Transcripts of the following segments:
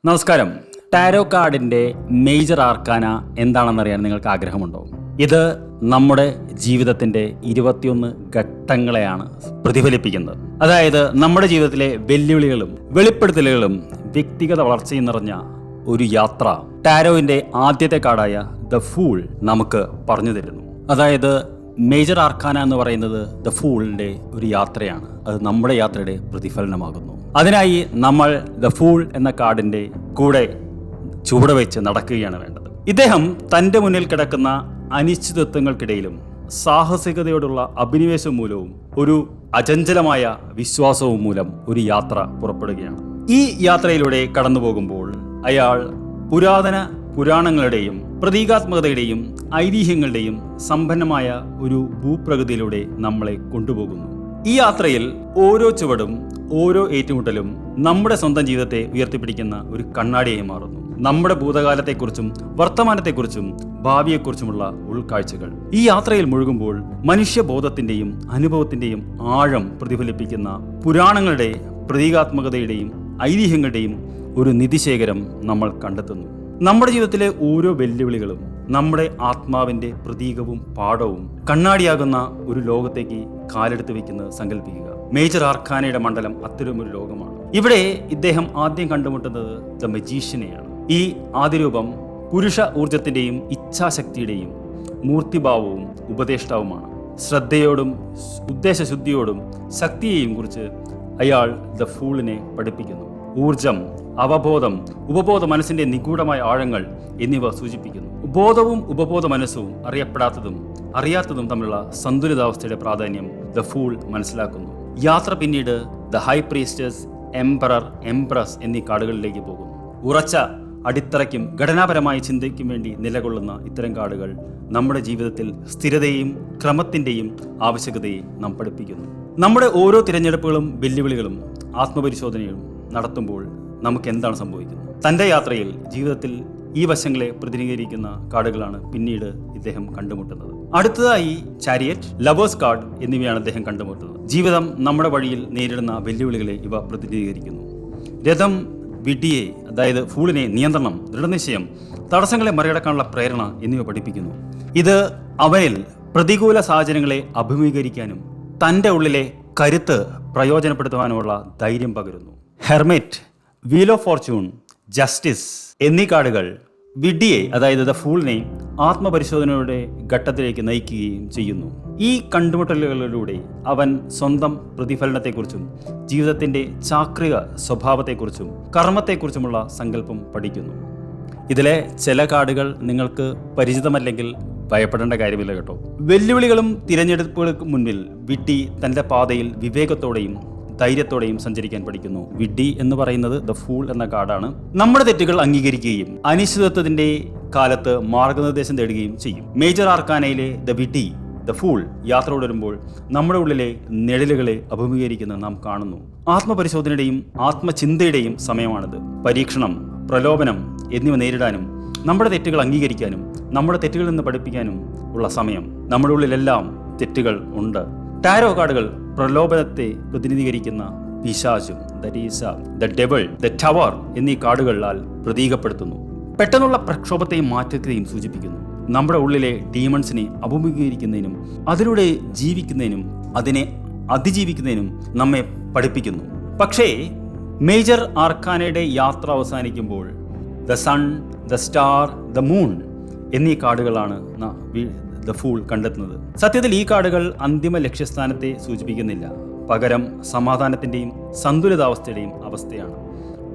നമസ്കാരം. ടാരോ കാർഡിന്റെ major arcana എന്താണെന്നറിയാൻ നിങ്ങൾക്ക് ആഗ്രഹമുണ്ടോ? ഇത് നമ്മുടെ ജീവിതത്തിന്റെ 21 ഘട്ടങ്ങളെയാണ് പ്രതിഫലിപ്പിക്കുന്നത്. അതായത് നമ്മുടെ ജീവിതത്തിലെ വെല്ലുവിളികളും വെളിപ്പെടുത്തലുകളും വ്യക്തിഗത വളർച്ചയും നിറഞ്ഞ ഒരു യാത്ര ടാരോവിന്റെ ആദ്യത്തെ കാർഡായ ദ ഫൂൾ നമുക്ക് പറഞ്ഞു തരുന്നു. അതായത് മേജർ ആർക്കാന എന്ന് പറയുന്നത് ദ ഫൂളിന്റെ ഒരു യാത്രയാണ്. അത് നമ്മുടെ യാത്രയുടെ പ്രതിഫലനമാകുന്നു. അതിനായി നമ്മൾ ദ ഫൂൾ എന്ന കാർഡിന്റെ കൂടെ ചുവട് വെച്ച് നടക്കുകയാണ് വേണ്ടത്. ഇദ്ദേഹം തൻ്റെ മുന്നിൽ കിടക്കുന്ന അനിശ്ചിതത്വങ്ങൾക്കിടയിലും സാഹസികതയോടുള്ള അഭിനിവേശം മൂലവും ഒരു അചഞ്ചലമായ വിശ്വാസവും മൂലം ഒരു യാത്ര പുറപ്പെടുകയാണ്. ഈ യാത്രയിലൂടെ കടന്നു പോകുമ്പോൾ അയാൾ പുരാണങ്ങളുടെയും പ്രതീകാത്മകതയുടെയും ഐതിഹ്യങ്ങളുടെയും സമ്പന്നമായ ഒരു ഭൂപ്രകൃതിയിലൂടെ നമ്മളെ കൊണ്ടുപോകുന്നു. ഈ യാത്രയിൽ ഓരോ ചുവടും ഓരോ ഏറ്റുമുട്ടലും നമ്മുടെ സ്വന്തം ജീവിതത്തെ ഉയർത്തിപ്പിടിക്കുന്ന ഒരു കണ്ണാടിയായി മാറുന്നു. നമ്മുടെ ഭൂതകാലത്തെക്കുറിച്ചും വർത്തമാനത്തെക്കുറിച്ചും ഭാവിയെക്കുറിച്ചുമുള്ള ഉൾക്കാഴ്ചകൾ ഈ യാത്രയിൽ മുഴുകുമ്പോൾ മനുഷ്യബോധത്തിന്റെയും അനുഭവത്തിന്റെയും ആഴം പ്രതിഫലിപ്പിക്കുന്ന പുരാണങ്ങളുടെ പ്രതീകാത്മകതയുടെയും ഐതിഹ്യങ്ങളുടെയും ഒരു നിധിശേഖരം നമ്മൾ കണ്ടെത്തുന്നു. നമ്മുടെ ജീവിതത്തിലെ ഓരോ വെല്ലുവിളികളും നമ്മുടെ ആത്മാവിന്റെ പ്രതീകവും പാഠവും കണ്ണാടിയാകുന്ന ഒരു ലോകത്തേക്ക് കാലെടുത്ത് വെക്കുന്നത് സങ്കല്പിക്കുക. മേജർ ആർക്കാനയുടെ മണ്ഡലം അത്തരമൊരു ലോകമാണ്. ഇവിടെ ഇദ്ദേഹം ആദ്യം കണ്ടുമുട്ടുന്നത് ദ മജീഷ്യനെയാണ്. ഈ ആദിരൂപം പുരുഷ ഊർജത്തിന്റെയും ഇച്ഛാശക്തിയുടെയും മൂർത്തിഭാവവും ഉപദേഷ്ടാവുമാണ്. ശ്രദ്ധയോടും ഉദ്ദേശശുദ്ധിയോടും ശക്തിയെയും കുറിച്ച് അയാൾ ദ ഫൂളിനെ പഠിപ്പിക്കുന്നു. ഊർജം, അവബോധം, ഉപബോധ മനസ്സിന്റെ നിഗൂഢമായ ആഴങ്ങൾ എന്നിവ സൂചിപ്പിക്കുന്നു. ബോധവും ഉപബോധ മനസ്സും അറിയാത്തതും തമ്മിലുള്ള സന്തുലിതാവസ്ഥയുടെ പ്രാധാന്യം ദ ഫൂൾ മനസ്സിലാക്കുന്നു. യാത്ര പിന്നീട് the high priestess, emperor, empress എന്നീ കാർഡുകളിലേക്ക് പോകുന്നു. ഉറച്ച അടിത്തറയ്ക്കും ഘടനാപരമായ ചിന്തയ്ക്കും വേണ്ടി നിലകൊള്ളുന്ന ഇത്തരം കാർഡുകൾ നമ്മുടെ ജീവിതത്തിൽ സ്ഥിരതയും ക്രമത്തിന്റെയും ആവശ്യകതയെ നാം പഠിപ്പിക്കുന്നു. നമ്മുടെ ഓരോ തിരഞ്ഞെടുപ്പുകളും വെല്ലുവിളികളും ആത്മപരിശോധനയും നടത്തുമ്പോൾ നമുക്ക് എന്താണ് സംഭവിക്കുന്നത്? തൻ്റെ യാത്രയിൽ ജീവിതത്തിൽ ഈ വശങ്ങളെ പ്രതിനിധീകരിക്കുന്ന കാർഡുകളാണ് പിന്നീട് ഇദ്ദേഹം കണ്ടുമുട്ടുന്നത്. അടുത്തതായി ചാരിയറ്റ്, ലവേഴ്സ് കാർഡ് എന്നിവയാണ് അദ്ദേഹം കണ്ടുമുട്ടുന്നത്. ജീവിതം നമ്മുടെ വഴിയിൽ നേരിടുന്ന വെല്ലുവിളികളെ ഇവ പ്രതിനിധീകരിക്കുന്നു. രഥം, വിഡ്ഢിയെ അതായത് ഫൂളിനെ നിയന്ത്രണം, ദൃഢനിശ്ചയം, തടസ്സങ്ങളെ മറികടക്കാനുള്ള പ്രേരണ എന്നിവ പഠിപ്പിക്കുന്നു. ഇത് അവനിൽ പ്രതികൂല സാഹചര്യങ്ങളെ അഭിമുഖീകരിക്കാനും തൻ്റെ ഉള്ളിലെ കരുത്ത് പ്രയോജനപ്പെടുത്തുവാനുമുള്ള ധൈര്യം പകരുന്നു. Hermit, wheel of Fortune, justice എന്നീ കാർഡുകൾ വിഡ്ഢിയെ അതായത് ദ ഫൂളിനെ ആത്മപരിശോധനയുടെ ഘട്ടത്തിലേക്ക് നയിക്കുകയും ചെയ്യുന്നു. ഈ കണ്ടുമുട്ടലുകളിലൂടെ അവൻ സ്വന്തം പ്രതിഫലനത്തെക്കുറിച്ചും ജീവിതത്തിന്റെ ചാക്രിക സ്വഭാവത്തെക്കുറിച്ചും കർമ്മത്തെക്കുറിച്ചുമുള്ള സങ്കല്പം പഠിക്കുന്നു. ഇതിലെ ചില കാർഡുകൾ നിങ്ങൾക്ക് പരിചിതമല്ലെങ്കിൽ ഭയപ്പെടേണ്ട കാര്യമില്ല കേട്ടോ. വെല്ലുവിളികളും തിരഞ്ഞെടുപ്പുകൾക്ക് മുന്നിൽ വിഡ്ഢി തൻ്റെ പാതയിൽ വിവേകത്തോടെയും ധൈര്യത്തോടെയും സഞ്ചരിക്കാൻ പഠിക്കുന്നു. വിഡ്ഢി എന്ന് പറയുന്നത് ദ ഫൂൾ എന്ന കാർഡാണ്. നമ്മുടെ തെറ്റുകൾ അംഗീകരിക്കുകയും അനിശ്ചിതത്വത്തിന്റെ കാലത്ത് മാർഗനിർദ്ദേശം തേടുകയും ചെയ്യും. മേജർ ആർക്കാനയിലെ ദ വിഡ്ഢി, ദ ഫൂൾ യാത്ര തുടരുമ്പോൾ നമ്മുടെ ഉള്ളിലെ നിഴലുകളെ അഭിമുഖീകരിക്കുന്നത് നാം കാണുന്നു. ആത്മപരിശോധനയുടെയും ആത്മചിന്തയുടെയും സമയമാണിത്. പരീക്ഷണം, പ്രലോഭനം എന്നിവ നേരിടാനും നമ്മുടെ തെറ്റുകൾ അംഗീകരിക്കാനും നമ്മുടെ തെറ്റുകളിൽ നിന്ന് പഠിപ്പിക്കാനും ഉള്ള സമയം. നമ്മുടെ ഉള്ളിലെല്ലാം തെറ്റുകൾ ഉണ്ട്. ടാരോ കാർഡുകൾ പ്രലോഭനത്തെ പ്രതിനിധീകരിക്കുന്ന പിശാചും, ദ ഡെവിൾ, ദ ടവർ എന്നീ കാർഡുകളാൽ പ്രതീകപ്പെടുത്തുന്നു. പെട്ടെന്നുള്ള പ്രക്ഷോഭത്തെയും മാറ്റത്തെയും സൂചിപ്പിക്കുന്നു. നമ്മുടെ ഉള്ളിലെ ഡീമൺസിനെ അഭിമുഖീകരിക്കുന്നതിനും അതിലൂടെ ജീവിക്കുന്നതിനും അതിനെ അതിജീവിക്കുന്നതിനും നമ്മെ പഠിപ്പിക്കുന്നു. പക്ഷേ മേജർ ആർക്കാനയുടെ യാത്ര അവസാനിക്കുമ്പോൾ the sun, the star, the moon എന്നീ കാർഡുകളാണ് ദ ഫൂൾ കണ്ടെത്തുന്നത്. സത്യത്തിൽ ഈ കാർഡുകൾ അന്തിമ ലക്ഷ്യസ്ഥാനത്തെ സൂചിപ്പിക്കുന്നില്ല, പകരം സമാധാനത്തിന്റെയും സന്തുലിതാവസ്ഥയുടെയും അവസ്ഥയാണ്.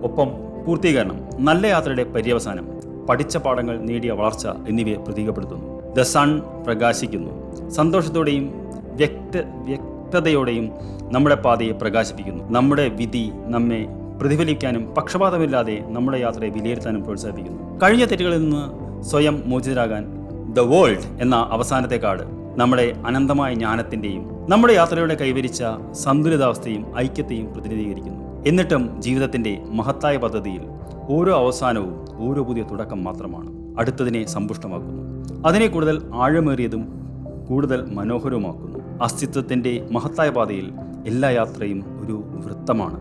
ഒപ്പം പൂർത്തീകരണം, നല്ല യാത്രയുടെ പര്യവസാനം, പഠിച്ച പാഠങ്ങൾ, നേടിയ വളർച്ച എന്നിവയെ പ്രതീകപ്പെടുത്തുന്നു. ദ സൺ പ്രകാശിക്കുന്നു. സന്തോഷത്തോടെയും വ്യക്തതയോടെയും നമ്മുടെ പാതയെ പ്രകാശിപ്പിക്കുന്നു. നമ്മുടെ വിധി നമ്മെ പ്രതിഫലിക്കാനും പക്ഷപാതമില്ലാതെ നമ്മുടെ യാത്രയെ വിലയിരുത്താനും പ്രോത്സാഹിപ്പിക്കുന്നു. കഴിഞ്ഞ തെറ്റുകളിൽ നിന്ന് സ്വയം മോചിതരാകാൻ ദ വേൾഡ് എന്ന അവസാനത്തെ കാർഡ് നമ്മുടെ അനന്തമായ ജ്ഞാനത്തിന്റെയും നമ്മുടെ യാത്രയുടെ കൈവരിച്ച സന്തുലിതാവസ്ഥയും ഐക്യത്തെയും പ്രതിനിധീകരിക്കുന്നു. എന്നിട്ടും ജീവിതത്തിന്റെ മഹത്തായ പദ്ധതിയിൽ ഓരോ അവസാനവും ഓരോ പുതിയ തുടക്കം മാത്രമാണ്. അടുത്തതിനെ സമ്പുഷ്ടമാക്കുന്നു, അതിനെ കൂടുതൽ ആഴമേറിയതും കൂടുതൽ മനോഹരവുമാക്കുന്നു. അസ്തിത്വത്തിന്റെ മഹത്തായ പാതയിൽ എല്ലാ യാത്രയും ഒരു വൃത്തമാണ്.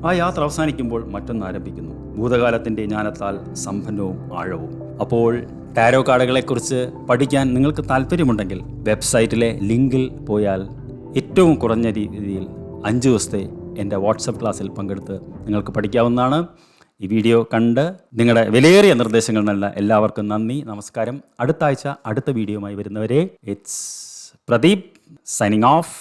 ആ യാത്ര അവസാനിക്കുമ്പോൾ മറ്റൊന്ന് ആരംഭിക്കുന്നു. ഭൂതകാലത്തിൻ്റെ ജ്ഞാനത്താൽ സമ്പന്നവും ആഴവും. അപ്പോൾ ടാരോ കാർഡുകളെക്കുറിച്ച് പഠിക്കാൻ നിങ്ങൾക്ക് താല്പര്യമുണ്ടെങ്കിൽ വെബ്സൈറ്റിലെ ലിങ്കിൽ പോയാൽ ഏറ്റവും കുറഞ്ഞ രീതിയിൽ 5 ദിവസത്തെ എൻ്റെ വാട്സപ്പ് ക്ലാസ്സിൽ പങ്കെടുത്ത് നിങ്ങൾക്ക് പഠിക്കാവുന്നതാണ്. ഈ വീഡിയോ കണ്ട് നിങ്ങളുടെ വിലയേറിയ നിർദ്ദേശങ്ങൾ നൽകുന്ന എല്ലാവർക്കും നന്ദി, നമസ്കാരം. അടുത്ത ആഴ്ച അടുത്ത വീഡിയോയുമായി വരുന്നവരെ ഇറ്റ്സ് പ്രദീപ് സൈനിങ് ഓഫ്.